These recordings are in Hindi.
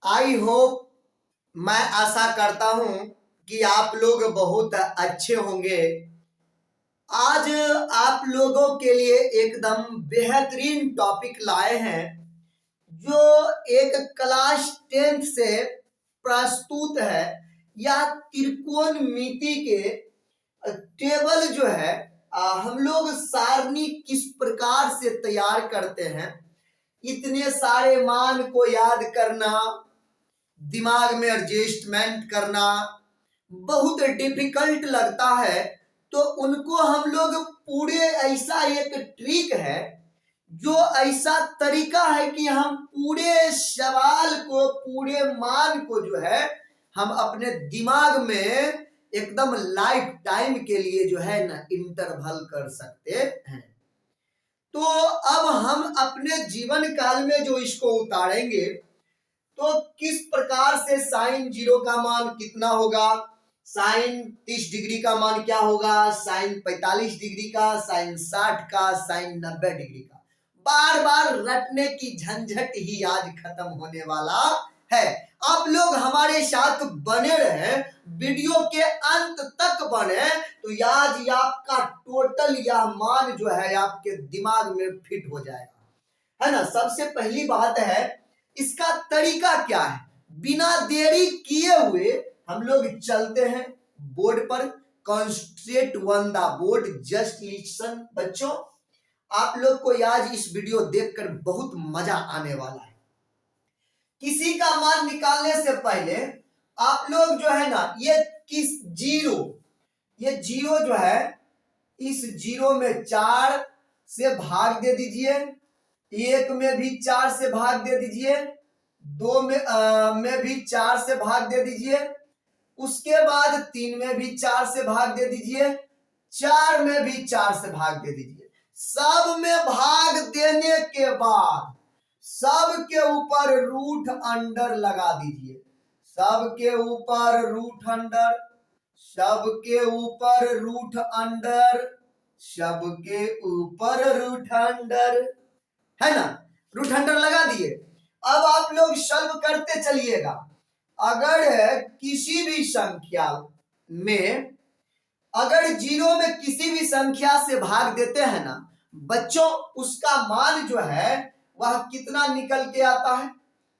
आई होप, मैं आशा करता हूं कि आप लोग बहुत अच्छे होंगे। आज आप लोगों के लिए एकदम बेहतरीन टॉपिक लाए हैं जो एक क्लास 10th से प्रस्तुत है। यह त्रिकोणमिति के टेबल जो है हम लोग सारणी किस प्रकार से तैयार करते हैं, इतने सारे मान को याद करना, दिमाग में एडजस्टमेंट करना बहुत डिफिकल्ट लगता है। तो उनको हम लोग पूरे ऐसा एक ट्रिक है, जो ऐसा तरीका है कि हम पूरे सवाल को, पूरे मान को जो है हम अपने दिमाग में एकदम लाइफ टाइम के लिए जो है ना इंटरवल कर सकते हैं। तो अब हम अपने जीवन काल में जो इसको उतारेंगे, तो किस प्रकार से साइन 0 का मान कितना होगा, साइन 30 डिग्री का मान क्या होगा, साइन 45 डिग्री का, साइन 60 का, साइन 90 डिग्री का, बार बार रटने की झंझट ही आज खत्म होने वाला है। आप लोग हमारे साथ बने रहे, वीडियो के अंत तक बने, तो आज आपका टोटल यह मान जो है आपके दिमाग में फिट हो जाएगा, है ना। सबसे पहली बात है, इसका तरीका क्या है। बिना देरी किए हुए हम लोग चलते हैं बोर्ड पर। Concentrate on the board, just listen. बच्चों, आप लोग को आज इस वीडियो देखकर बहुत मजा आने वाला है। किसी का मान निकालने से पहले आप लोग जो है ना, ये किस जीरो, ये जीरो जो है, इस जीरो में 4 से भाग दे दीजिए, 1 में भी 4 से भाग दे दीजिए, 2 में भी 4 से भाग दे दीजिए, उसके बाद 3 में भी 4 से भाग दे दीजिए, 4 में भी 4 से भाग दे दीजिए। सब में भाग देने के बाद सब के ऊपर रूट अंडर लगा दीजिए। सब के ऊपर रूट अंडर, सब के ऊपर रूट अंडर, सब के ऊपर रूट अंडर, है ना। रूट अंडर लगा दिए। अब आप लोग सॉल्व करते चलिएगा। अगर किसी भी संख्या में, अगर 0 में किसी भी संख्या से भाग देते हैं ना बच्चों, उसका मान जो है वह कितना निकल के आता है,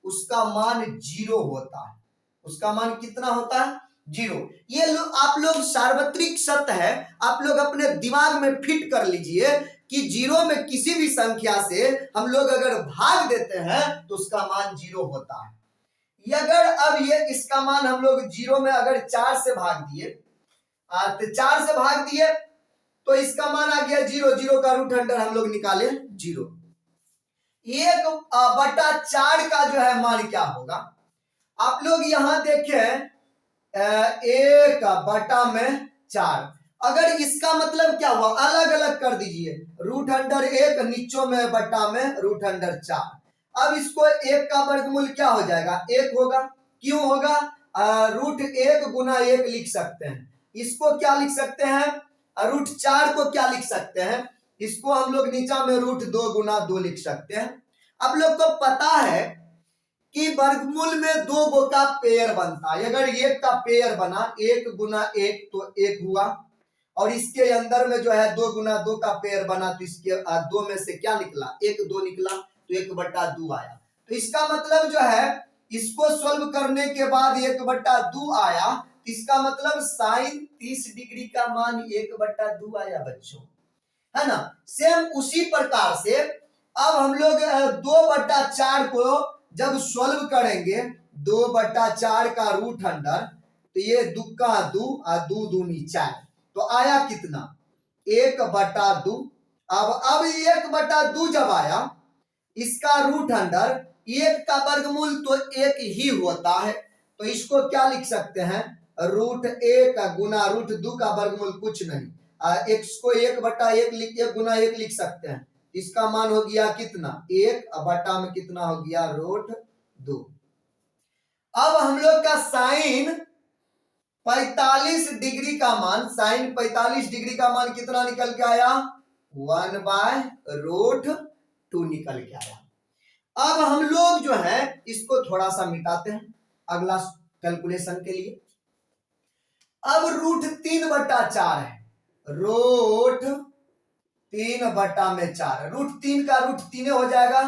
उसका मान 0 होता है। उसका मान कितना होता है, 0। ये आप लोग सार्वत्रिक सत्य है, आप लोग अपने दिमाग में फिट कर लीजिए कि 0 में किसी भी संख्या से हम लोग अगर भाग देते हैं तो उसका मान 0 होता है। ये अगर अब ये इसका मान हम लोग 0 में अगर 4 से भाग दिए, तो 4 से भाग दिए तो इसका मान आ गया 0। 0 का रूट अंडर हम लोग निकाले 0। 1/4 का जो है मान क्या होगा, आप लोग यहां देखें, 1/4। अगर इसका मतलब क्या हुआ, अलग अलग कर दीजिए, रूट अंडर 1 नीचों में बटा में रूट अंडर 4। अब इसको 1 का वर्गमूल क्या हो जाएगा, 1 होगा। क्यों होगा, रूट 1 गुना 1 लिख सकते हैं। इसको क्या लिख सकते हैं, रूट 4 को क्या लिख सकते हैं, इसको हम लोग नीचा में रूट 2 गुना 2 लिख सकते हैं। आप लोग को पता है कि वर्गमूल में 2 गो का पेयर बनता है। अगर 1 का पेयर बना, 1 गुना 1 तो 1 हुआ, और इसके अंदर में जो है 2 गुना 2 का पेयर बना, तो इसके 2 में से क्या निकला, 1 2 निकला, तो 1/2 आया। तो इसका मतलब जो है, इसको सोल्व करने के बाद 1/2 आया, इसका मतलब साइन 30 डिग्री का मान 1/2 आया बच्चों, है ना। सेम उसी प्रकार से अब हम लोग 2/4 को जब सोल्व करेंगे, 2/4 का रूट अंडर, तो ये 2 का 2 और 2 दूनी 4, तो आया कितना, 1/2। अब 1/2 जब आया, इसका रूट अंडर 1 का वर्गमूल तो 1 ही होता है, तो इसको क्या लिख सकते हैं, रूट 1 गुना रूट 2 का वर्गमूल कुछ नहीं, x को 1/1 गुना 1 लिख सकते हैं। इसका मान हो गया कितना, 1 बटा में कितना हो गया, रूट 2। अब हम लोग का साइन 45 डिग्री का मान, साइन 45 डिग्री का मान कितना निकल के आया, 1/√2 निकल के आया। अब हम लोग जो है इसको थोड़ा सा मिटाते हैं अगला कैलकुलेशन के लिए। अब √3/4 है, √3/4, √3 का √3 हो जाएगा,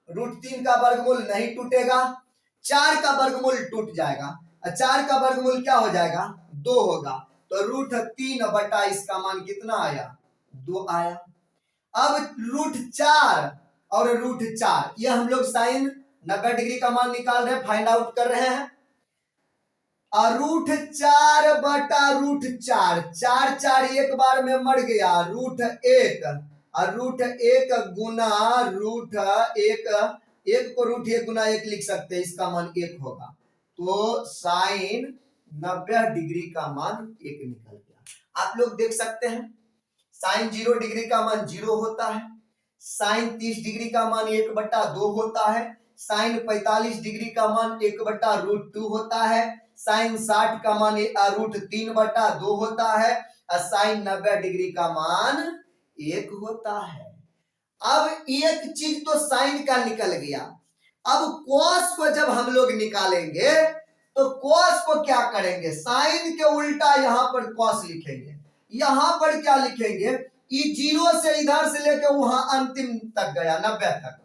√3 का वर्गमूल नहीं टूटेगा, 4 का वर्गमूल टूट जाएगा, 4 का वर्गमूल क्या हो जाएगा 2 होगा, तो √3 इसका मान कितना आया 2 आया। अब √4 और √4 ये हम लोग साइन 90 डिग्री का मान निकाल रहे हैं, फाइंड आउट कर रहे हैं। और √4/√4, 4 4 एक बार में मर गया, √1 और √1 गुना √1, एक को √1 गुना 1 लिख सकते हैं, इसका मान 1 होगा, तो साइन 90 डिग्री का मान 1 निकल गया। आप लोग देख सकते हैं साइन 0 डिग्री का मान 0 होता है, साइन 30 डिग्री का मान 1/2 होता है, साइन 45 डिग्री का मान 1/√2 होता है, साइन 60 का मान √3/2 होता है, और साइन 90 डिग्री का मान 1 होता है। अब एक चीज तो साइन का निकल गया, अब कॉस को जब हम लोग निकालेंगे तो कॉस को क्या करेंगे, साइन के उल्टा यहां पर कॉस लिखेंगे, यहां पर क्या लिखेंगे, ये 0 से इधर से लेकर वहां अंतिम तक गया 90 तक।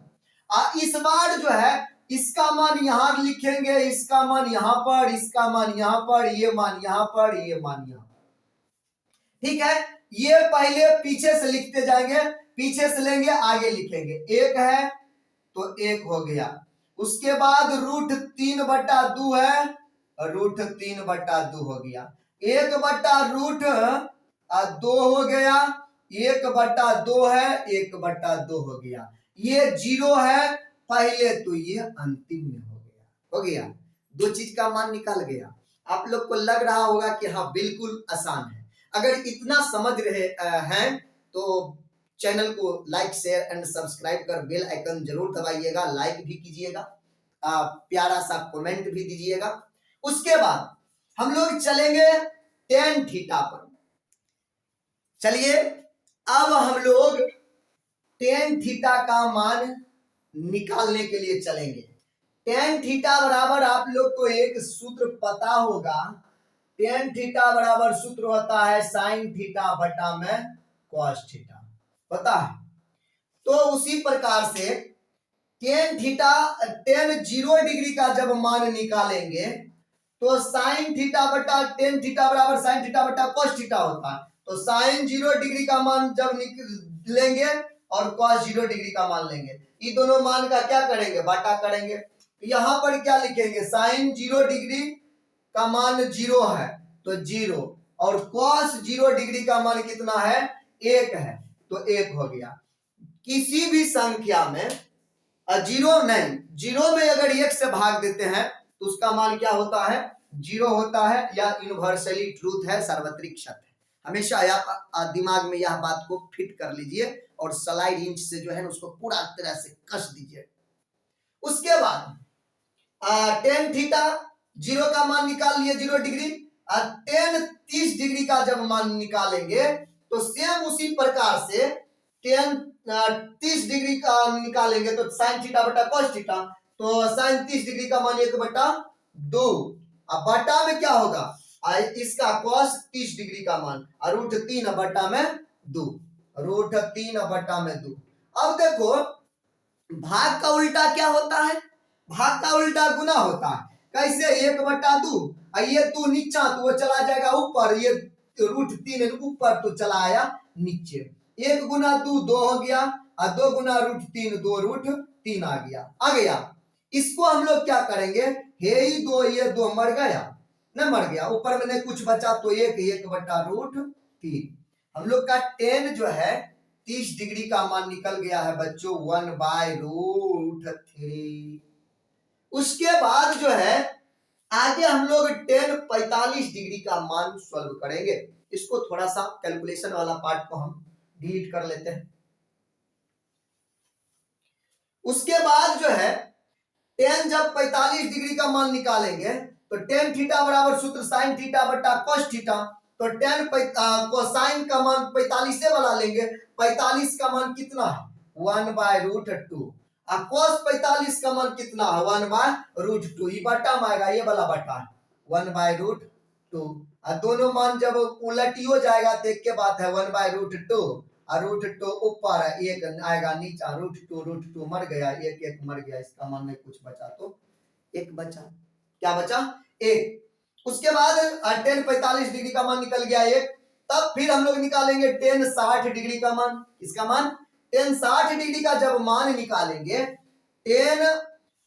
इस बार जो है इसका मान यहां लिखेंगे, इसका मान यहां पर, इसका मान यहां पर, ये मान यहां पर, ये मान यहां, ठीक है। ये पहले पीछे से लिखते जाएंगे, पीछे से लेंगे आगे लिखेंगे, 1 है तो 1 हो गया, उसके बाद √3/2 है, √3/2 हो गया, 1/√2 हो गया, 1/2 है, 1/2 हो गया, ये 0 है पहले तो ये अंतिम में हो गया, दो चीज का मान निकल गया। आप लोग को लग रहा होगा कि हाँ बिल्कुल आसान है। अगर इतना समझ रहे हैं तो चैनल को लाइक शेयर एंड सब्सक्राइब कर बेल आइकन जरूर दबाइएगा, लाइक भी कीजिएगा, प्यारा सा कमेंट भी दीजिएगा। उसके बाद हम लोग चलेंगे tan थीटा पर। चलिए अब हम लोग tan थीटा का मान निकालने के लिए चलेंगे। tan थीटा बराबर आप लोग को एक सूत्र पता होगा, tan थीटा बराबर सूत्र होता है sin थीटा बटा में cos थीटा, पता है। तो उसी प्रकार से tan 0 डिग्री का जब मान निकालेंगे तो sin थीटा बटा tan थीटा बराबर sin थीटा बटा cos थीटा होता है, तो sin 0 डिग्री का मान जब लेंगे और cos 0 डिग्री का मान लेंगे, ये दोनों मान का क्या करेंगे बाटा करेंगे, यहां पर क्या लिखेंगे sin 0 डिग्री का मान 0 है तो 0, और cos 0 डिग्री का मान कितना है 1 है तो 1 हो गया। किसी भी संख्या में 0 नहीं, 0 में अगर 1 से भाग देते हैं तो उसका मान क्या होता है 0 होता है, या यूनिवर्सली ट्रूथ है, सार्वत्रिक सत्य है। हमेशा आप दिमाग में यह बात को फिट कर लीजिए और स्लाइड इंच से जो है ना उसको पूरा तरह से कस दीजिए। उसके बाद tan थीटा 0 का मान निकाल लिए 0 डिग्री, और tan 30 डिग्री का जब मान निकालेंगे तो सेम उसी प्रकार से tan 30 डिग्री का निकालेंगे तो sin थीटा बटा cos थीटा, तो sin 30 डिग्री का मान 1/2, अब बटा में क्या होगा इसका cos 30 डिग्री का मान, और √3/2, √3/2। अब देखो भाग का उल्टा क्या होता है, भाग का उल्टा गुना होता है, कैसे 1/2, ये तू नीचा तो वो चला जाएगा ऊपर, ये √3 ऊपर तो चला आया नीचे, 1 गुना 2 हो गया, और 2 गुना √3 2√3 आ गया। इसको हम लोग क्या करेंगे, हे ही 2 ये 2 मर गया, न मर गया, ऊपर में नहीं कुछ बचा तो 1/√3। हम लोग का tan जो है 30 डिग्री का मान निकल गया है बच्चों 1/√3। उसके बाद जो है आगे हम लोग tan 45 डिग्री का मान सॉल्व करेंगे। इसको थोड़ा सा कैलकुलेशन वाला पार्ट को हम डिलीट कर लेते हैं। उसके बाद जो है tan जब 45 डिग्री का मान निकालेंगे तो tan थीटा बराबर सूत्र sin थीटा बटा cos थीटा, तो tan कोसाइन का मान 45 से वाला लेंगे, 45 का मान कितना है 1/√2, cos 45 का मान कितना है 1/√2, ही बटा में आएगा, ये वाला बटा है 1/√2। दोनों मान जब उलटी हो जाएगा तो एक के बात है 1/√2 और √2 ऊपर है, एक आएगा नीचा, √2 मर गया, एक मर गया, इसका मान नहीं कुछ बचा तो एक बचा, क्या बचा एक। उसके बाद tan 45 डिग्री का मान निकल गया एक। तब फिर हम लोग निकालेंगे tan 60 डिग्री का मान। इसका मान tan 60 डिग्री का जब मान निकालेंगे tan,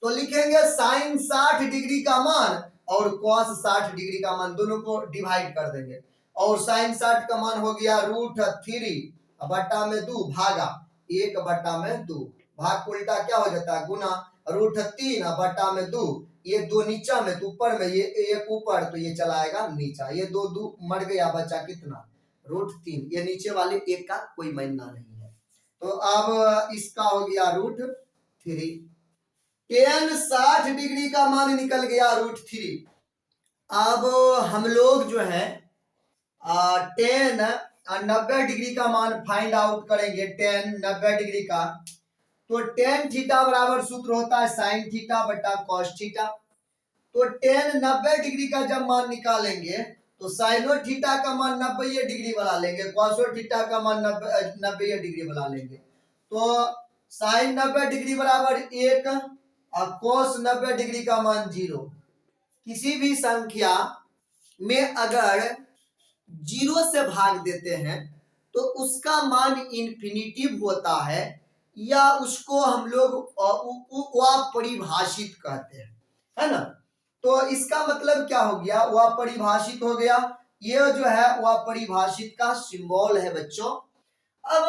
तो लिखेंगे sin 60 डिग्री का मान और cos 60 डिग्री का मान, दोनों को डिवाइड कर देंगे और sin 60 का मान हो गया √3 बटा में 2 भागा 1/2, भाग उल्टा क्या हो जाता है गुना, √3 बटा में 2, ये 2 नीचा में तो ऊपर में, ये एक ऊपर तो ये चला आएगा नीचा, ये 2 मर गया, बचा कितना √3, ये नीचे वाले एक का कोई मायना नहीं है। तो अब इसका हो गया √3। tan 60 डिग्री का मान निकल गया √3। अब हम लोग जो है tan 90 डिग्री का मान फाइंड आउट करेंगे। tan 90 डिग्री का, तो tan थीटा बराबर सूत्र होता है sin थीटा बटा cos थीटा। तो tan 90 डिग्री का जब मान निकालेंगे तो साइनो थीटा का मान 90 डिग्री बना लेंगे, कॉसो थीटा का मान 90 डिग्री बना लेंगे। तो साइन 90 डिग्री बराबर 1 और cos 90 डिग्री का मान 0। किसी भी संख्या में अगर 0 से भाग देते हैं तो उसका मान इन्फिनिटिव होता है, या उसको हम लोग अपरिभाषित कहते हैं, है ना। तो इसका मतलब क्या हो गया, वह परिभाषित हो गया, ये जो है वह परिभाषित का सिंबल है बच्चों। अब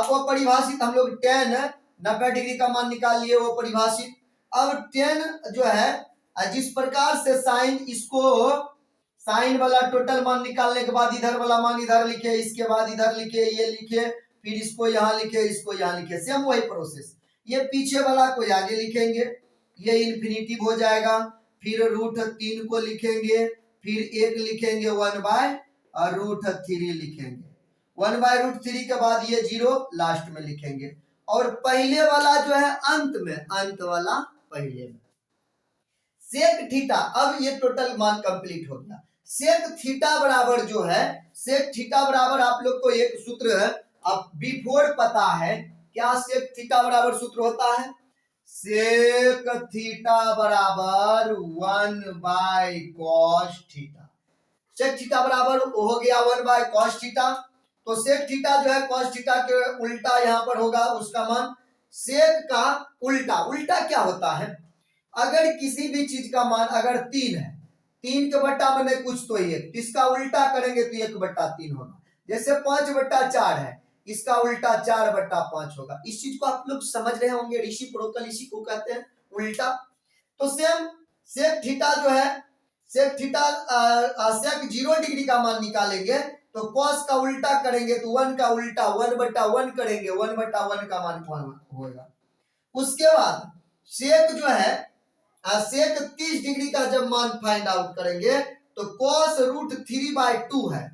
वो परिभाषित हम लोग tan 90 डिग्री का मान निकाल लिए, वो परिभाषित। अब tan जो है जिस प्रकार से साइन, इसको साइन वाला टोटल मान निकालने के बाद इधर वाला मान इधर लिखे, इसके बाद इधर लिखे, ये लिखे, फिर इसको यहाँ लिखे, इसको यहाँ लिखे, सेम वही प्रोसेस। ये पीछे वाला को आगे लिखेंगे, ये इन्फिनिटिव हो जाएगा, फिर √3 को लिखेंगे, फिर 1 लिखेंगे, 1/√3 लिखेंगे, 1/√3 के बाद ये 0 लास्ट में लिखेंगे, और पहले वाला जो है अंत में, अंत वाला पहले में। सेक थीटा, अब ये टोटल मान कंप्लीट हो गया। सेक थीटा बराबर जो है, सेक थीटा बराबर आप लोग को एक सूत्र है, अब बिफोर पता है क्या सेक थीटा बराबर सूत्र होता है, सेक थीटा बराबर 1/cos थीटा। सेक थीटा बराबर हो गया 1/cos थीटा। तो सेक थीटा जो है cos थीटा के उल्टा यहाँ पर होगा उसका मान। सेक का उल्टा, उल्टा क्या होता है, अगर किसी भी चीज का मान अगर 3 है, 3 के बट्टा में नहीं कुछ तो 1, इसका उल्टा करेंगे तो 1/3 होगा। जैसे 5/4 है, इसका उल्टा 4/5 होगा। इस चीज को आप लोग समझ रहे होंगे, रेसिप्रोकल इसी को कहते हैं उल्टा। तो सेम सेक थीटा जो है, सेक थीटा सेक 0 डिग्री का मान निकालेंगे तो cos का उल्टा करेंगे तो 1 का उल्टा 1/1 करेंगे, 1/1 का मान होगा। उसके बाद सेक जो है सेक 30 डिग्री का जब मान फाइंड आउट करेंगे तो cos √3/2 है,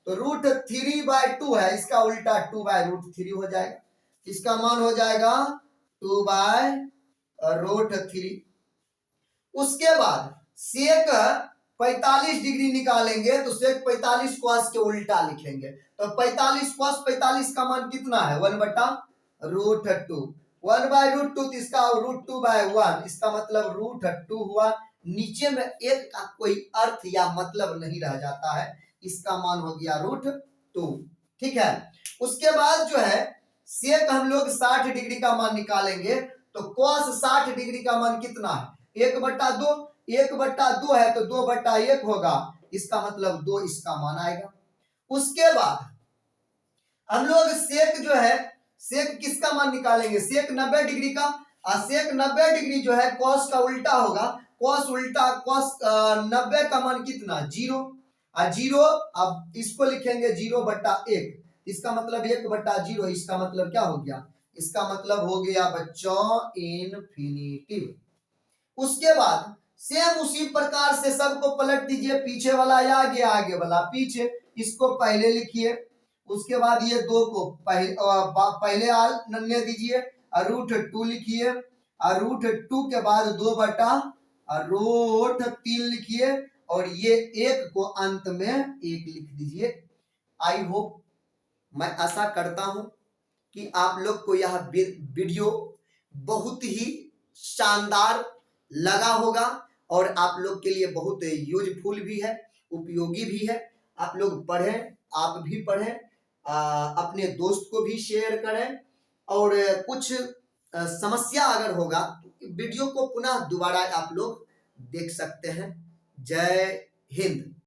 तो √3/2 है, इसका उल्टा 2/√3 हो जाएगा, इसका मान हो जाएगा 2/√3। उसके बाद सेक 45 डिग्री निकालेंगे तो सेक 45 cos के उल्टा लिखेंगे, तो 45 cos 45 का मान कितना है 1/√2, 1/√2 तो इसका √2/1, इसका मतलब √2 हुआ। नीचे में एक का कोई अर्थ या मतलब नहीं रह जाता है, इसका मान हो गया √2, ठीक है। उसके बाद जो है सेक हम लोग 60 डिग्री का मान निकालेंगे तो cos 60 डिग्री का मान कितना है 1/2, 1/2 है तो 2/1 होगा, इसका मतलब 2 इसका मान आएगा। उसके बाद हम लोग सेक जो है, सेक किसका मान निकालेंगे, सेक 90 डिग्री का। सेक 90 डिग्री जो है cos का उल्टा होगा, cos उल्टा cos 90 का मान कितना 0, 0, अब इसको लिखेंगे 0/1, इसका मतलब 1/0, इसका मतलब क्या हो गया, इसका मतलब हो गया बच्चों इनफिनिटिव। उसके बाद सेम उसी प्रकार से सबको पलट दीजिए, पीछे वाला आगे, आगे वाला पीछे, इसको पहले लिखिए, उसके बाद ये 2 को पहले नन्हे दीजिए √2 लिखिए, √2 के बाद 2/√3 लिखिए और ये 1 को अंत में 1 लिख दीजिए। आई होप, मैं आशा करता हूं कि आप लोग को यह वीडियो बहुत ही शानदार लगा होगा और आप लोग के लिए बहुत यूजफुल भी है, उपयोगी भी है। आप लोग पढ़ें, आप भी पढ़ें, अपने दोस्त को भी शेयर करें और कुछ समस्या अगर होगा तो वीडियो को पुनः दोबारा आप लोग देख सकते हैं। जय हिंद।